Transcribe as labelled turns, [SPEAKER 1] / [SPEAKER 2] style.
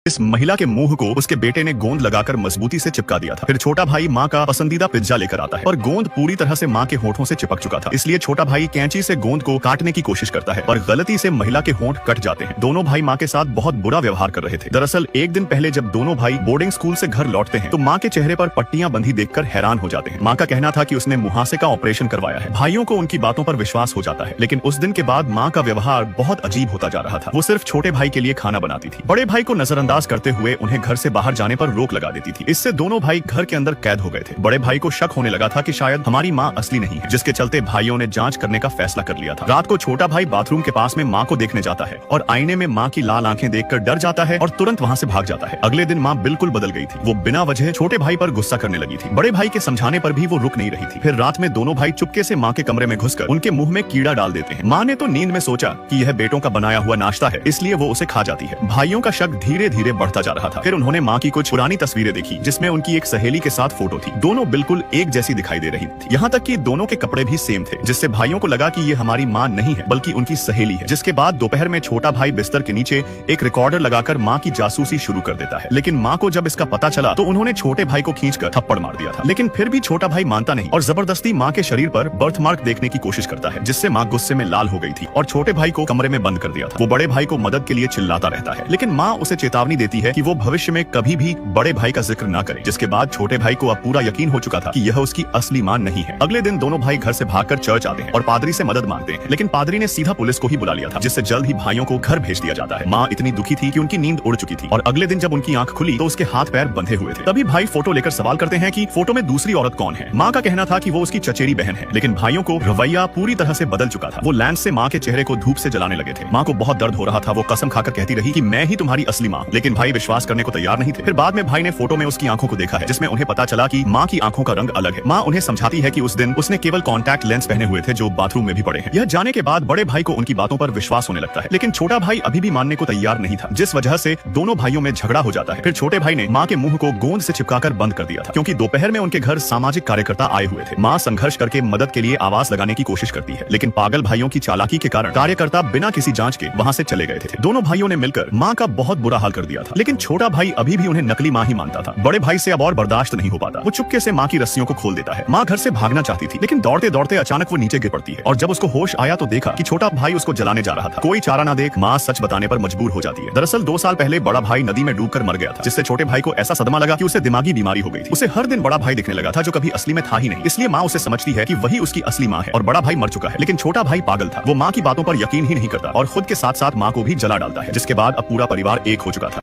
[SPEAKER 1] इस महिला के मुंह को उसके बेटे ने गोंद लगाकर मजबूती से चिपका दिया था। फिर छोटा भाई माँ का पसंदीदा पिज्जा लेकर आता है और गोंद पूरी तरह से माँ के होठों से चिपक चुका था, इसलिए छोटा भाई कैंची से गोंद को काटने की कोशिश करता है और गलती से महिला के होंठ कट जाते हैं। दोनों भाई माँ के साथ बहुत बुरा व्यवहार कर रहे थे। दरअसल एक दिन पहले जब दोनों भाई बोर्डिंग स्कूल से घर लौटते हैं तो माँ के चेहरे पर पट्टियां बंधी देखकर हैरान हो जाते हैं। माँ का कहना था कि उसने मुहासे का ऑपरेशन करवाया है। भाइयों को उनकी बातों पर विश्वास हो जाता है, लेकिन उस दिन के बाद माँ का व्यवहार बहुत अजीब होता जा रहा था। वो सिर्फ छोटे भाई के लिए खाना बनाती थी, बड़े भाई को नजरअंदाज करते हुए उन्हें घर से बाहर जाने पर रोक लगा देती थी। इससे दोनों भाई घर के अंदर कैद हो गए थे। बड़े भाई को शक होने लगा था कि शायद हमारी माँ असली नहीं है, जिसके चलते भाइयों ने जांच करने का फैसला कर लिया था। रात को छोटा भाई बाथरूम के पास में माँ को देखने जाता है और आईने में माँ की लाल आंखें देखकर डर जाता है और तुरंत वहाँ से भाग जाता है। अगले दिन माँ बिल्कुल बदल गई थी। वो बिना वजह छोटे भाई पर गुस्सा करने लगी थी। बड़े भाई के समझाने पर भी वो रुक नहीं रही थी। फिर रात में दोनों भाई चुपके से माँ के कमरे में घुसकर उनके मुंह में कीड़ा डाल देते हैं। माँ ने तो नींद में सोचा कि यह बेटों का बनाया हुआ नाश्ता है, इसलिए वो उसे खा जाती है। भाइयों का शक धीरे धीरे बढ़ता जा रहा था। फिर उन्होंने माँ की कुछ पुरानी तस्वीरें देखी जिसमें उनकी एक सहेली के साथ फोटो थी। दोनों बिल्कुल एक जैसी दिखाई दे रही थी, यहाँ तक कि दोनों के कपड़े भी सेम थे, जिससे भाइयों को लगा कि ये हमारी माँ नहीं है बल्कि उनकी सहेली है। जिसके बाद दोपहर में छोटा भाई बिस्तर के नीचे एक रिकॉर्डर लगाकर माँ की जासूसी शुरू कर देता है। लेकिन माँ को जब इसका पता चला तो उन्होंने छोटे भाई को खींचकर थप्पड़ मार दिया था। लेकिन फिर भी छोटा भाई मानता नहीं और जबरदस्ती माँ के शरीर पर बर्थ मार्क देखने की कोशिश करता है, जिससे माँ गुस्से में लाल हो गई थी और छोटे भाई को कमरे में बंद कर दिया था। वो बड़े भाई को मदद के लिए चिल्लाता रहता है, लेकिन माँ उसे चेतावनी देती है कि वो भविष्य में कभी भी बड़े भाई का जिक्र न करे। जिसके बाद छोटे भाई को अब पूरा यकीन हो चुका था कि यह उसकी असली माँ नहीं है। अगले दिन दोनों भाई घर से भागकर चर्च आते हैं और पादरी से मदद मांगते हैं, लेकिन पादरी ने सीधा पुलिस को ही बुला लिया था, जिससे जल्द ही भाइयों को घर भेज दिया जाता है। माँ इतनी दुखी थी कि उनकी नींद उड़ चुकी थी और अगले दिन जब उनकी आंख खुली तो उसके हाथ पैर बंधे हुए थे। तभी भाई फोटो लेकर सवाल करते हैं कि फोटो में दूसरी औरत कौन है। माँ का कहना था कि वो उसकी चचेरी बहन है, लेकिन भाइयों को रवैया पूरी तरह से बदल चुका था। वो लैंप से माँ के चेहरे को धूप से जलाने लगे थे। माँ को बहुत दर्द हो रहा था। वो कसम खाकर कहती रही कि मैं ही तुम्हारी असली माँ, लेकिन भाई विश्वास करने को तैयार नहीं थे। फिर बाद में भाई ने फोटो में उसकी आंखों को देखा है, जिसमें उन्हें पता चला कि माँ की आंखों का रंग अलग है। माँ उन्हें समझाती है कि उस दिन उसने केवल कॉन्टैक्ट लेंस पहने हुए थे जो बाथरूम में भी पड़े हैं। यह जाने के बाद बड़े भाई को उनकी बातों पर विश्वास होने लगता है, लेकिन छोटा भाई अभी भी मानने को तैयार नहीं था, जिस वजह से दोनों भाइयों में झगड़ा हो जाता है। फिर छोटे भाई ने माँ के मुंह को गोंद से चिपकाकर बंद कर दिया था, क्योंकि दोपहर में उनके घर सामाजिक कार्यकर्ता आए हुए थे। माँ संघर्ष करके मदद के लिए आवाज लगाने की कोशिश करती है, लेकिन पागल भाइयों की चालाकी के कारण कार्यकर्ता बिना किसी जांच के वहाँ से चले गए थे। दोनों भाइयों ने मिलकर माँ का बहुत बुरा हाल कर दिया था, लेकिन छोटा भाई अभी भी उन्हें नकली माँ ही मानता था। बड़े भाई से अब और बर्दाश्त नहीं हो पाता। वो चुपके से माँ की रस्सियों को खोल देता है। माँ घर से भागना चाहती थी, लेकिन दौड़ते दौड़ते अचानक वो नीचे गिर पड़ती है और जब उसको होश आया तो देखा कि छोटा भाई उसको जलाने जा रहा था। कोई चारा ना देख माँ सच बताने पर मजबूर हो जाती है। दरअसल 2 साल पहले बड़ा भाई नदी में डूबकर मर गया था, जिससे छोटे भाई को ऐसा सदमा लगा कि उसे दिमागी बीमारी हो गई थी। उसे हर दिन बड़ा भाई दिखने लगा था, जो कभी असली में था ही नहीं। इसलिए माँ उसे समझती है कि वही उसकी असली माँ है और बड़ा भाई मर चुका है। लेकिन छोटा भाई पागल था। वो माँ की बातों पर यकीन ही नहीं करता और खुद के साथ साथ माँ को भी जला डालता है, जिसके बाद अब पूरा परिवार एक हो चुका था।